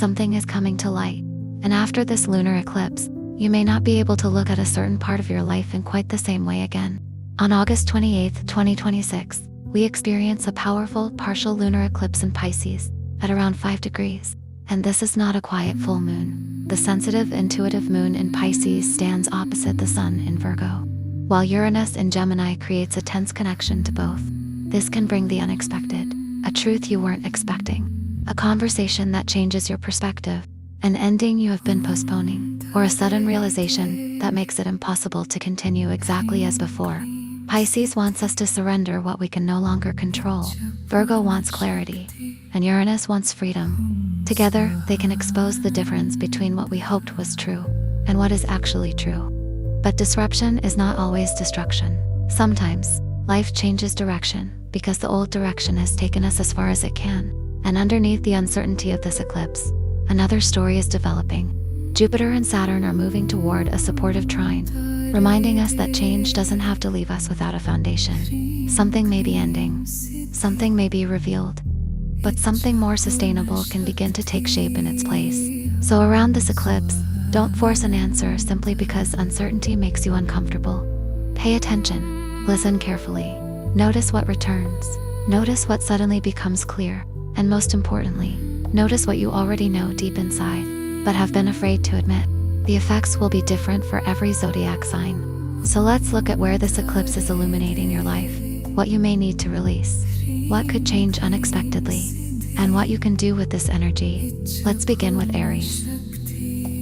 something is coming to light. And after this lunar eclipse, you may not be able to look at a certain part of your life in quite the same way again. On August 28, 2026, we experience a powerful partial lunar eclipse in Pisces at around 5 degrees. And this is not a quiet full moon. The sensitive, intuitive moon in Pisces stands opposite the sun in Virgo, while Uranus in Gemini creates a tense connection to both. This can bring the unexpected, a truth you weren't expecting, a conversation that changes your perspective, an ending you have been postponing, or a sudden realization that makes it impossible to continue exactly as before. Pisces wants us to surrender what we can no longer control. Virgo wants clarity, and Uranus wants freedom. Together, they can expose the difference between what we hoped was true and what is actually true. But disruption is not always destruction. Sometimes, life changes direction because the old direction has taken us as far as it can. And underneath the uncertainty of this eclipse, another story is developing. Jupiter and Saturn are moving toward a supportive trine, reminding us that change doesn't have to leave us without a foundation. Something may be ending, something may be revealed, but something more sustainable can begin to take shape in its place. So around this eclipse, don't force an answer simply because uncertainty makes you uncomfortable. Pay attention, listen carefully, notice what returns, notice what suddenly becomes clear, and most importantly, notice what you already know deep inside, but have been afraid to admit. The effects will be different for every zodiac sign. So let's look at where this eclipse is illuminating your life, what you may need to release, what could change unexpectedly, and what you can do with this energy. Let's begin with Aries.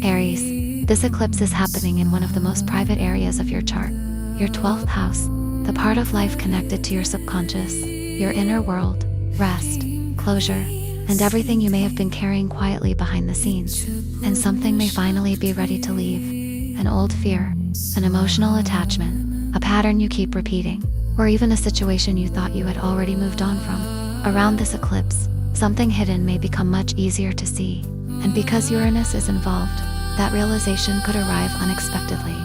Aries, this eclipse is happening in one of the most private areas of your chart, your 12th house, the part of life connected to your subconscious, your inner world, rest, closure, and everything you may have been carrying quietly behind the scenes. And something may finally be ready to leave. An old fear, an emotional attachment, a pattern you keep repeating, or even a situation you thought you had already moved on from. Around this eclipse, something hidden may become much easier to see. And because Uranus is involved, that realization could arrive unexpectedly.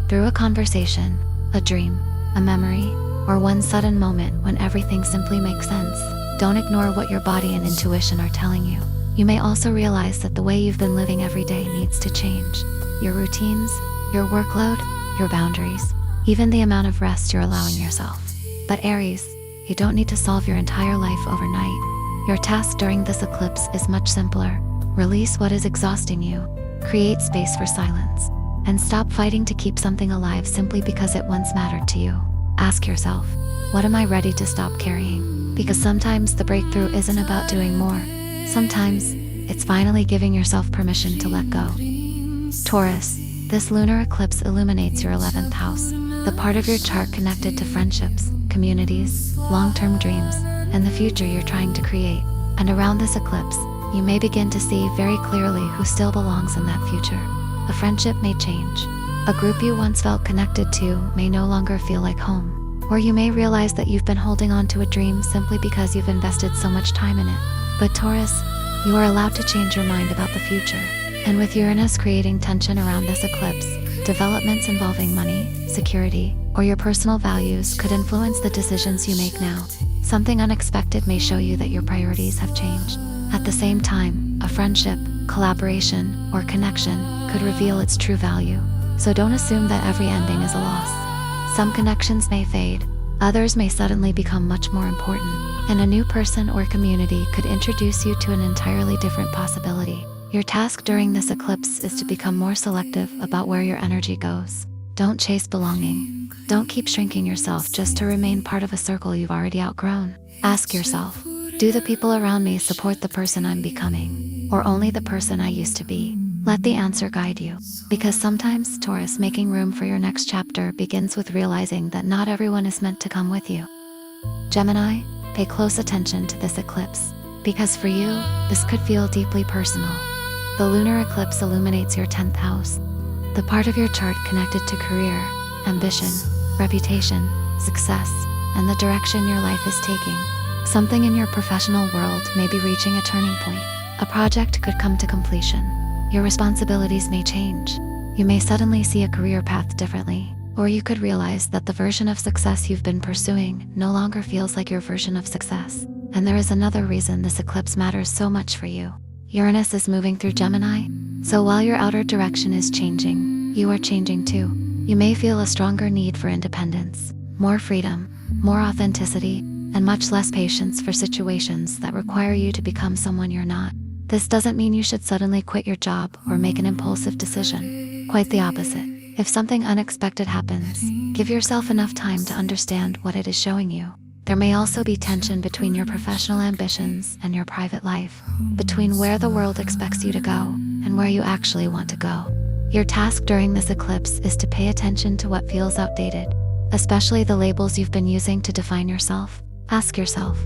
Through a conversation, a dream, a memory, or one sudden moment when everything simply makes sense. Don't ignore what your body and intuition are telling you. You may also realize that the way you've been living every day needs to change. Your routines, your workload, your boundaries, even the amount of rest you're allowing yourself. But Aries, you don't need to solve your entire life overnight. Your task during this eclipse is much simpler. Release what is exhausting you, create space for silence, and stop fighting to keep something alive simply because it once mattered to you. Ask yourself, what am I ready to stop carrying? Because sometimes the breakthrough isn't about doing more. Sometimes, it's finally giving yourself permission to let go. Taurus, this lunar eclipse illuminates your 11th house, the part of your chart connected to friendships, communities, long-term dreams, and the future you're trying to create. And around this eclipse, you may begin to see very clearly who still belongs in that future. A friendship may change. A group you once felt connected to may no longer feel like home. Or you may realize that you've been holding on to a dream simply because you've invested so much time in it. But Taurus, you are allowed to change your mind about the future. And with Uranus creating tension around this eclipse, developments involving money, security, or your personal values could influence the decisions you make now. Something unexpected may show you that your priorities have changed. At the same time, a friendship, collaboration, or connection could reveal its true value. So don't assume that every ending is a loss. Some connections may fade, others may suddenly become much more important, and a new person or community could introduce you to an entirely different possibility. Your task during this eclipse is to become more selective about where your energy goes. Don't chase belonging. Don't keep shrinking yourself just to remain part of a circle you've already outgrown. Ask yourself, do the people around me support the person I'm becoming, or only the person I used to be? Let the answer guide you. Because sometimes, Taurus, making room for your next chapter begins with realizing that not everyone is meant to come with you. Gemini, pay close attention to this eclipse, because for you, this could feel deeply personal. The lunar eclipse illuminates your 10th house, the part of your chart connected to career, ambition, reputation, success, and the direction your life is taking. Something in your professional world may be reaching a turning point. A project could come to completion. Your responsibilities may change. You may suddenly see a career path differently, or you could realize that the version of success you've been pursuing no longer feels like your version of success. And there is another reason this eclipse matters so much for you. Uranus is moving through Gemini, so while your outer direction is changing, you are changing too. You may feel a stronger need for independence, more freedom, more authenticity, and much less patience for situations that require you to become someone you're not. This doesn't mean you should suddenly quit your job or make an impulsive decision. Quite the opposite. If something unexpected happens, give yourself enough time to understand what it is showing you. There may also be tension between your professional ambitions and your private life, between where the world expects you to go and where you actually want to go. Your task during this eclipse is to pay attention to what feels outdated, especially the labels you've been using to define yourself. Ask yourself,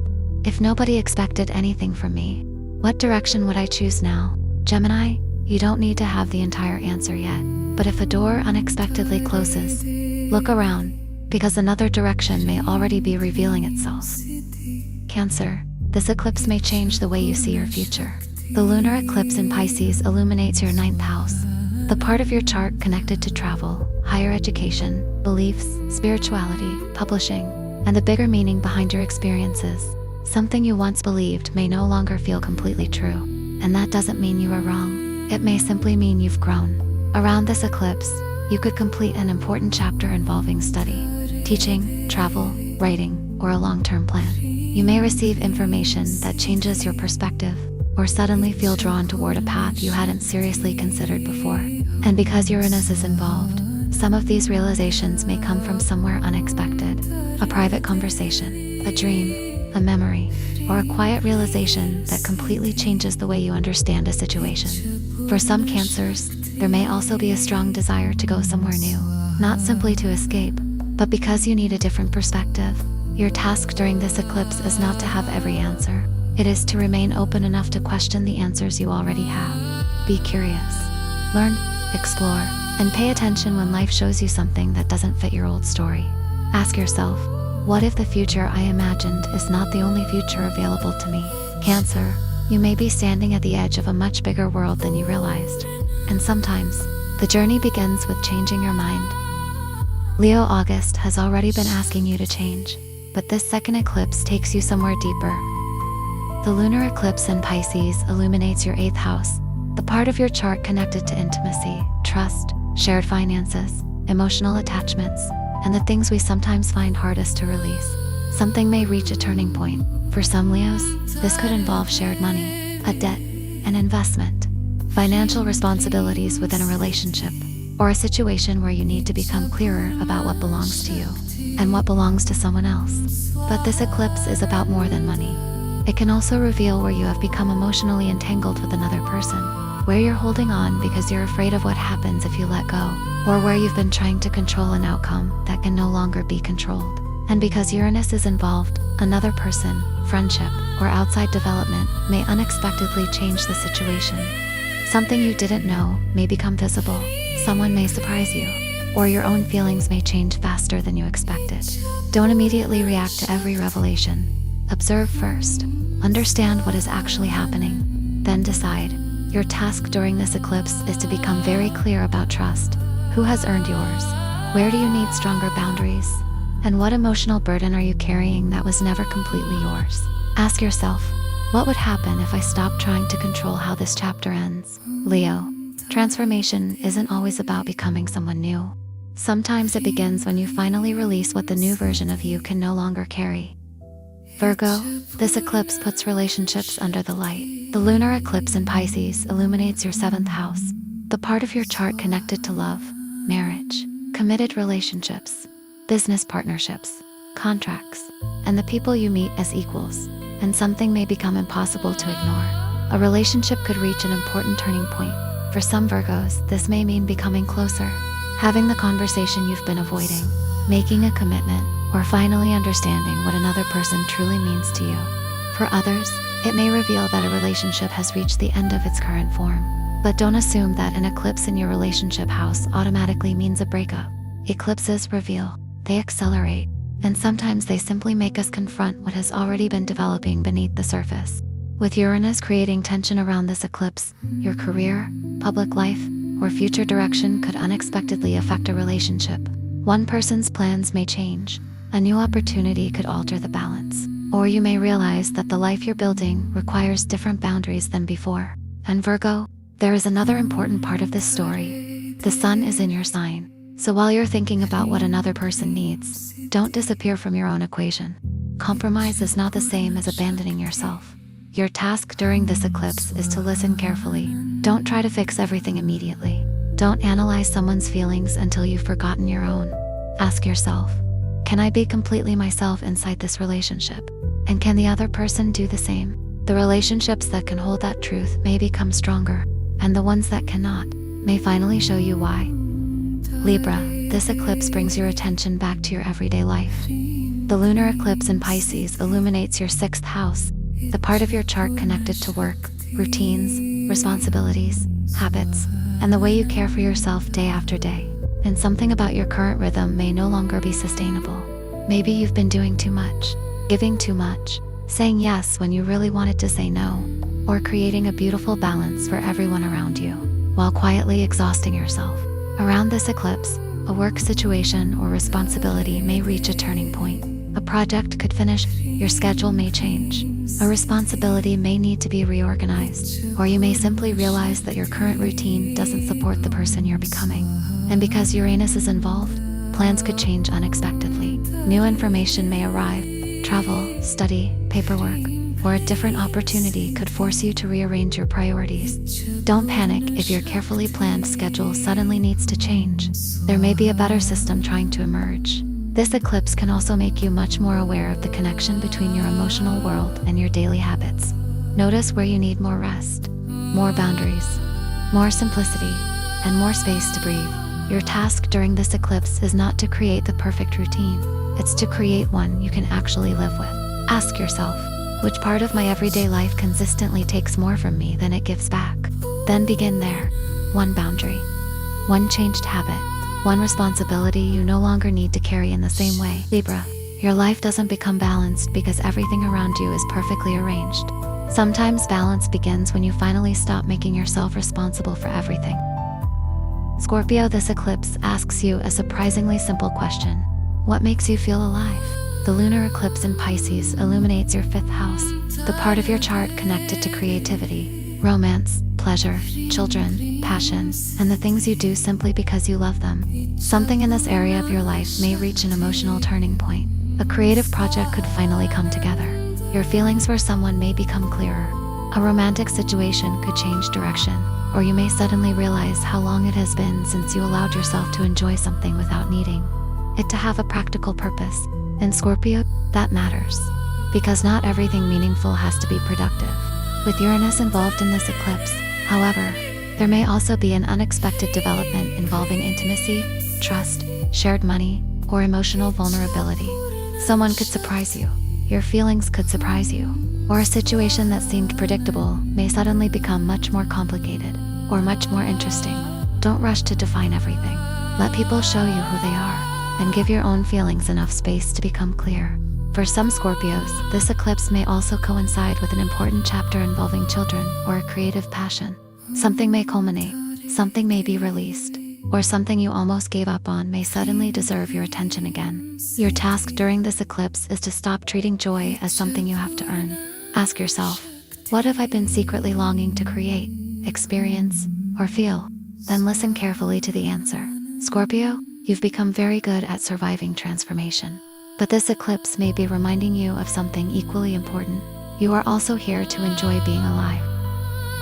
if nobody expected anything from me, what direction would I choose now? Gemini, you don't need to have the entire answer yet, but if a door unexpectedly closes, look around, because another direction may already be revealing itself. Cancer, this eclipse may change the way you see your future. The lunar eclipse in Pisces illuminates your 9th house, the part of your chart connected to travel, higher education, beliefs, spirituality, publishing, and the bigger meaning behind your experiences. Something you once believed may no longer feel completely true, and that doesn't mean you are wrong. It may simply mean you've grown. Around this eclipse, you could complete an important chapter involving study, teaching, travel, writing, or a long-term plan. You may receive information that changes your perspective, or suddenly feel drawn toward a path you hadn't seriously considered before. And because Uranus is involved, some of these realizations may come from somewhere unexpected. A private conversation, a dream, a memory, or a quiet realization that completely changes the way you understand a situation. For some Cancers, there may also be a strong desire to go somewhere new, not simply to escape, but because you need a different perspective. Your task during this eclipse is not to have every answer. It is to remain open enough to question the answers you already have. Be curious. Learn, explore, and pay attention when life shows you something that doesn't fit your old story. Ask yourself, what if the future I imagined is not the only future available to me? Cancer, you may be standing at the edge of a much bigger world than you realized. And sometimes, the journey begins with changing your mind. Leo, August has already been asking you to change, but this second eclipse takes you somewhere deeper. The lunar eclipse in Pisces illuminates your 8th house, the part of your chart connected to intimacy, trust, shared finances, emotional attachments, and the things we sometimes find hardest to release. Something may reach a turning point. For some Leos, this could involve shared money, a debt, an investment, financial responsibilities within a relationship, or a situation where you need to become clearer about what belongs to you and what belongs to someone else. But this eclipse is about more than money. It can also reveal where you have become emotionally entangled with another person, where you're holding on because you're afraid of what happens if you let go, or where you've been trying to control an outcome that can no longer be controlled. And because Uranus is involved, another person, friendship, or outside development may unexpectedly change the situation. Something you didn't know may become visible, someone may surprise you, or your own feelings may change faster than you expected. Don't immediately react to every revelation. Observe first, understand what is actually happening, then decide. Your task during this eclipse is to become very clear about trust. Who has earned yours? Where do you need stronger boundaries? And what emotional burden are you carrying that was never completely yours? Ask yourself, what would happen if I stopped trying to control how this chapter ends? Leo, transformation isn't always about becoming someone new. Sometimes it begins when you finally release what the new version of you can no longer carry. Virgo, this eclipse puts relationships under the light. The lunar eclipse in Pisces illuminates your 7th house, the part of your chart connected to love, marriage, committed relationships, business partnerships, contracts, and the people you meet as equals. And something may become impossible to ignore. A relationship could reach an important turning point. For some Virgos, this may mean becoming closer, having the conversation you've been avoiding, making a commitment, or finally understanding what another person truly means to you. For others, it may reveal that a relationship has reached the end of its current form. But don't assume that an eclipse in your relationship house automatically means a breakup. Eclipses reveal, they accelerate, and sometimes they simply make us confront what has already been developing beneath the surface. With Uranus creating tension around this eclipse, your career, public life, or future direction could unexpectedly affect a relationship. One person's plans may change, a new opportunity could alter the balance, or you may realize that the life you're building requires different boundaries than before. And Virgo, there is another important part of this story. The sun is in your sign. So while you're thinking about what another person needs, don't disappear from your own equation. Compromise is not the same as abandoning yourself. Your task during this eclipse is to listen carefully. Don't try to fix everything immediately. Don't analyze someone's feelings until you've forgotten your own. Ask yourself, can I be completely myself inside this relationship? And can the other person do the same? The relationships that can hold that truth may become stronger, and the ones that cannot may finally show you why. Libra, this eclipse brings your attention back to your everyday life. The lunar eclipse in Pisces illuminates your 6th house, the part of your chart connected to work, routines, responsibilities, habits, and the way you care for yourself day after day. And something about your current rhythm may no longer be sustainable. Maybe you've been doing too much, giving too much, saying yes when you really wanted to say no, or creating a beautiful balance for everyone around you, while quietly exhausting yourself. Around this eclipse, a work situation or responsibility may reach a turning point. A project could finish, your schedule may change, a responsibility may need to be reorganized, or you may simply realize that your current routine doesn't support the person you're becoming. And because Uranus is involved, plans could change unexpectedly. New information may arrive, travel, study, paperwork, or a different opportunity could force you to rearrange your priorities. Don't panic if your carefully planned schedule suddenly needs to change. There may be a better system trying to emerge. This eclipse can also make you much more aware of the connection between your emotional world and your daily habits. Notice where you need more rest, more boundaries, more simplicity, and more space to breathe. Your task during this eclipse is not to create the perfect routine. It's to create one you can actually live with. Ask yourself, which part of my everyday life consistently takes more from me than it gives back? Then begin there. One boundary, one changed habit, one responsibility you no longer need to carry in the same way. Libra, your life doesn't become balanced because everything around you is perfectly arranged. Sometimes balance begins when you finally stop making yourself responsible for everything. Scorpio, this eclipse asks you a surprisingly simple question. What makes you feel alive? The lunar eclipse in Pisces illuminates your 5th house, the part of your chart connected to creativity, romance, pleasure, children, passion, and the things you do simply because you love them. Something in this area of your life may reach an emotional turning point. A creative project could finally come together. Your feelings for someone may become clearer. A romantic situation could change direction, or you may suddenly realize how long it has been since you allowed yourself to enjoy something without needing it to have a practical purpose. In Scorpio, that matters, because not everything meaningful has to be productive. With Uranus involved in this eclipse, however, there may also be an unexpected development involving intimacy, trust, shared money, or emotional vulnerability. Someone could surprise you, your feelings could surprise you, or a situation that seemed predictable may suddenly become much more complicated, or much more interesting. Don't rush to define everything. Let people show you who they are, and give your own feelings enough space to become clear. For some Scorpios, this eclipse may also coincide with an important chapter involving children or a creative passion. Something may culminate, something may be released, or something you almost gave up on may suddenly deserve your attention again. Your task during this eclipse is to stop treating joy as something you have to earn. Ask yourself, what have I been secretly longing to create, experience, or feel? Then listen carefully to the answer. Scorpio, you've become very good at surviving transformation. But this eclipse may be reminding you of something equally important. You are also here to enjoy being alive.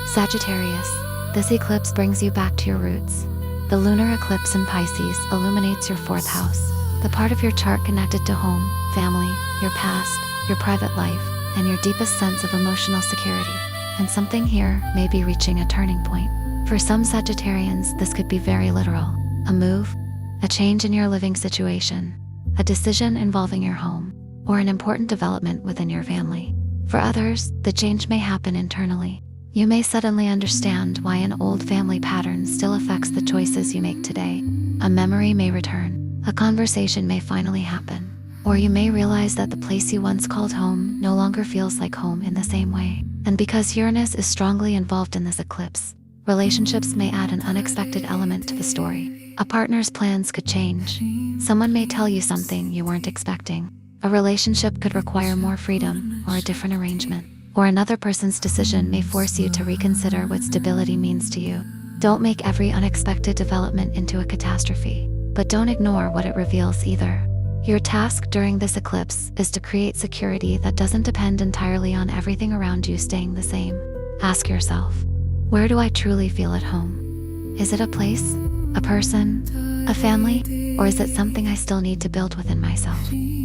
Sagittarius, this eclipse brings you back to your roots. The lunar eclipse in Pisces illuminates your 4th house, the part of your chart connected to home, family, your past, your private life, and your deepest sense of emotional security. And something here may be reaching a turning point. For some Sagittarians, this could be very literal. A move, a change in your living situation, a decision involving your home, or an important development within your family. For others, the change may happen internally. You may suddenly understand why an old family pattern still affects the choices you make today. A memory may return, a conversation may finally happen, or you may realize that the place you once called home no longer feels like home in the same way. And because Uranus is strongly involved in this eclipse, relationships may add an unexpected element to the story. A partner's plans could change. Someone may tell you something you weren't expecting. A relationship could require more freedom or a different arrangement. or another person's decision may force you to reconsider what stability means to you. Don't make every unexpected development into a catastrophe, but don't ignore what it reveals either. Your task during this eclipse is to create security that doesn't depend entirely on everything around you staying the same. Ask yourself, where do I truly feel at home? Is it a place, a person, a family, or is it something I still need to build within myself?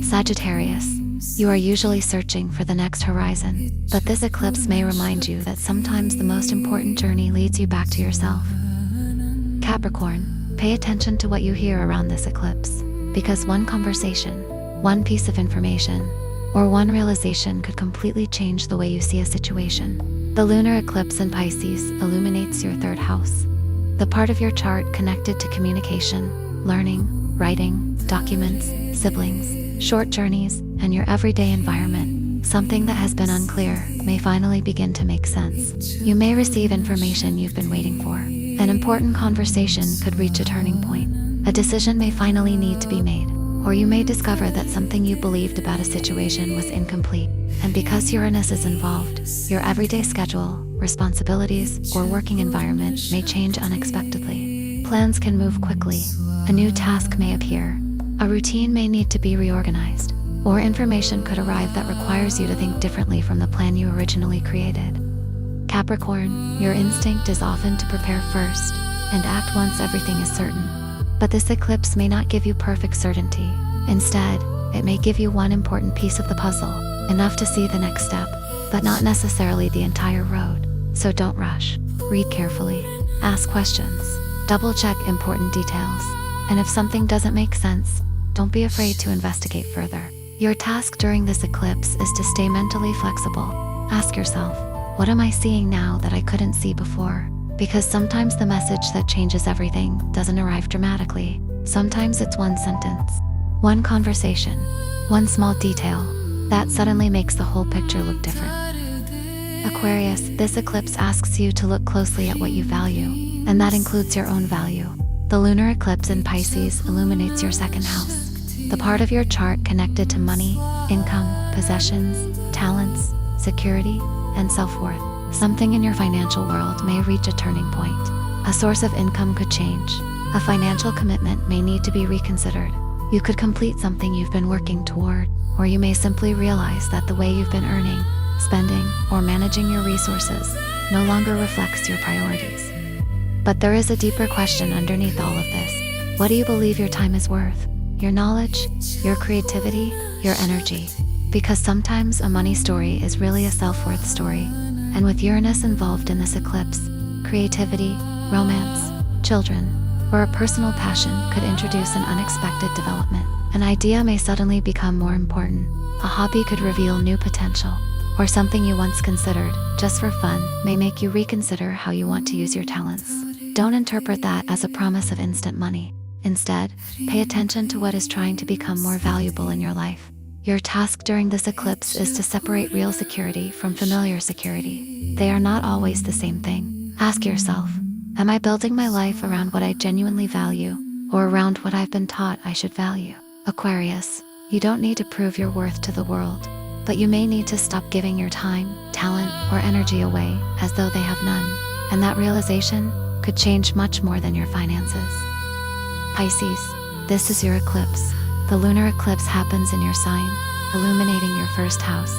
Sagittarius, you are usually searching for the next horizon, but this eclipse may remind you that sometimes the most important journey leads you back to yourself. Capricorn, pay attention to what you hear around this eclipse, because one conversation, one piece of information, or one realization could completely change the way you see a situation. The lunar eclipse in Pisces illuminates your third house, the part of your chart connected to communication, learning, writing, documents, siblings, short journeys, and your everyday environment. Something that has been unclear may finally begin to make sense. You may receive information you've been waiting for. An important conversation could reach a turning point. A decision may finally need to be made, or you may discover that something you believed about a situation was incomplete. And because Uranus is involved, your everyday schedule, responsibilities, or working environment may change unexpectedly. Plans can move quickly. A new task may appear. A routine may need to be reorganized, or information could arrive that requires you to think differently from the plan you originally created. Capricorn, your instinct is often to prepare first and act once everything is certain. But this eclipse may not give you perfect certainty. Instead, it may give you one important piece of the puzzle, enough to see the next step, but not necessarily the entire road. So don't rush. Read carefully. Ask questions. Double-check important details. And if something doesn't make sense, don't be afraid to investigate further. Your task during this eclipse is to stay mentally flexible. Ask yourself, what am I seeing now that I couldn't see before? Because sometimes the message that changes everything doesn't arrive dramatically. Sometimes it's one sentence, one conversation, one small detail that suddenly makes the whole picture look different. Aquarius, this eclipse asks you to look closely at what you value, and that includes your own value. The lunar eclipse in Pisces illuminates your second house, the part of your chart connected to money, income, possessions, talents, security, and self-worth. Something in your financial world may reach a turning point. A source of income could change. A financial commitment may need to be reconsidered. You could complete something you've been working toward, or you may simply realize that the way you've been earning, spending, or managing your resources no longer reflects your priorities. But there is a deeper question underneath all of this. What do you believe your time is worth? Your knowledge, your creativity, your energy? Because sometimes a money story is really a self-worth story. And with Uranus involved in this eclipse, creativity, romance, children, or a personal passion could introduce an unexpected development. An idea may suddenly become more important. A hobby could reveal new potential, or something you once considered just for fun may make you reconsider how you want to use your talents. Don't interpret that as a promise of instant money. Instead, pay attention to what is trying to become more valuable in your life. Your task during this eclipse is to separate real security from familiar security. They are not always the same thing. Ask yourself, am I building my life around what I genuinely value, or around what I've been taught I should value? Aquarius, you don't need to prove your worth to the world, but you may need to stop giving your time, talent, or energy away as though they have none. And that realization could change much more than your finances. Pisces, this is your eclipse. The lunar eclipse happens in your sign, illuminating your first house,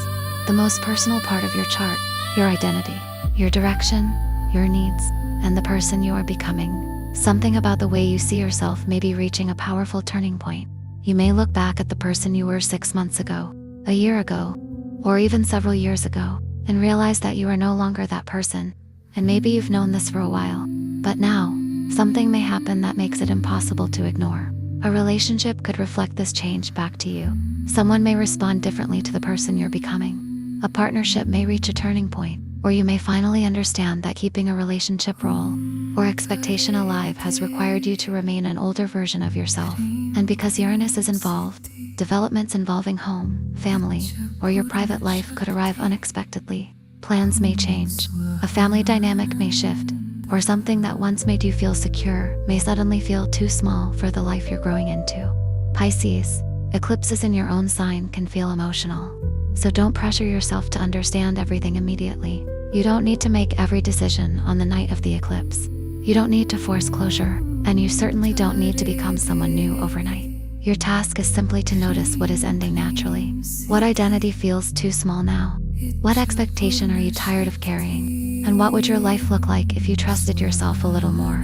the most personal part of your chart, your identity, your direction, your needs, and the person you are becoming. Something about the way you see yourself may be reaching a powerful turning point. You may look back at the person you were 6 months ago, a year ago, or even several years ago, and realize that you are no longer that person. And maybe you've known this for a while, but now, something may happen that makes it impossible to ignore. A relationship could reflect this change back to you. Someone may respond differently to the person you're becoming. A partnership may reach a turning point, or you may finally understand that keeping a relationship role or expectation alive has required you to remain an older version of yourself. And because Uranus is involved, developments involving home, family, or your private life could arrive unexpectedly. Plans may change. A family dynamic may shift, or something that once made you feel secure may suddenly feel too small for the life you're growing into. Pisces, Eclipses in your own sign can feel emotional, so don't pressure yourself to understand everything immediately. You don't need to make every decision on the night of the eclipse. You don't need to force closure, and you certainly don't need to become someone new overnight. Your task is simply to notice what is ending naturally. What identity feels too small now? What expectation are you tired of carrying? And what would your life look like if you trusted yourself a little more?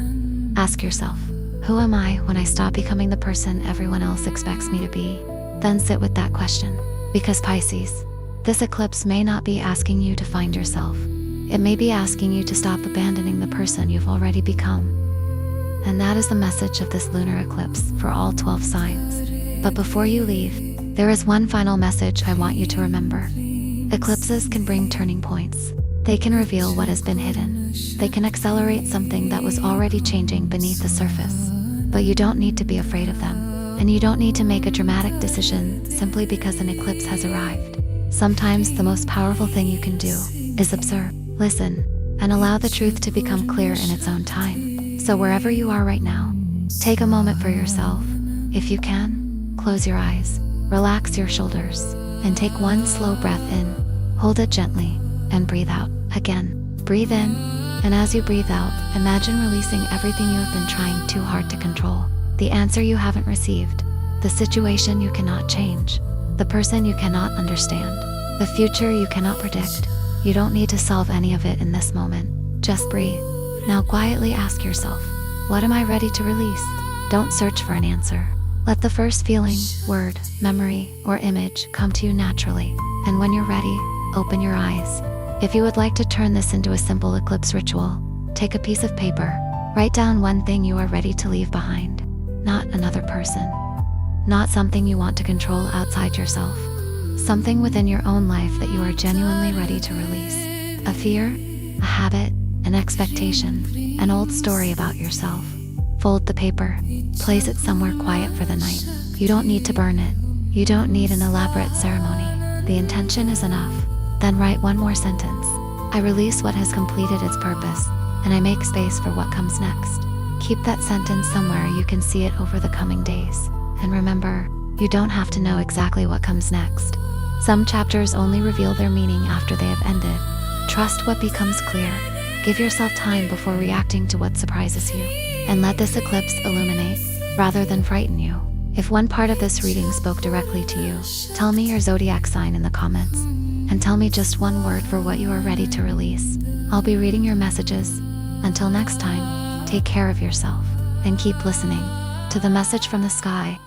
Ask yourself, who am I when I stop becoming the person everyone else expects me to be? Then sit with that question. Because Pisces, this eclipse may not be asking you to find yourself. It may be asking you to stop abandoning the person you've already become. And that is the message of this lunar eclipse for all 12 signs. But before you leave, there is one final message I want you to remember. Eclipses can bring turning points. They can reveal what has been hidden. They can accelerate something that was already changing beneath the surface. But you don't need to be afraid of them. And you don't need to make a dramatic decision simply because an eclipse has arrived. Sometimes the most powerful thing you can do is observe, listen, and allow the truth to become clear in its own time. So wherever you are right now, take a moment for yourself. If you can, close your eyes, relax your shoulders, and take one slow breath in. Hold it gently, and breathe out. Again, breathe in, and as you breathe out, imagine releasing everything you have been trying too hard to control. The answer you haven't received, the situation you cannot change, the person you cannot understand, the future you cannot predict. You don't need to solve any of it in this moment. Just breathe. Now quietly ask yourself, what am I ready to release? Don't search for an answer. Let the first feeling, word, memory, or image come to you naturally. And when you're ready, open your eyes. If you would like to turn this into a simple eclipse ritual, take a piece of paper. Write down one thing you are ready to leave behind. Not another person. Not something you want to control outside yourself. Something within your own life that you are genuinely ready to release. A fear, a habit, an expectation, an old story about yourself. Fold the paper, place it somewhere quiet for the night. You don't need to burn it. You don't need an elaborate ceremony. The intention is enough. Then write one more sentence. I release what has completed its purpose, and I make space for what comes next. Keep that sentence somewhere you can see it over the coming days. And remember, you don't have to know exactly what comes next. Some chapters only reveal their meaning after they have ended. Trust what becomes clear. Give yourself time before reacting to what surprises you. And let this eclipse illuminate, rather than frighten you. If one part of this reading spoke directly to you, tell me your zodiac sign in the comments. And tell me just one word for what you are ready to release. I'll be reading your messages. Until next time, take care of yourself, and keep listening to the message from the sky.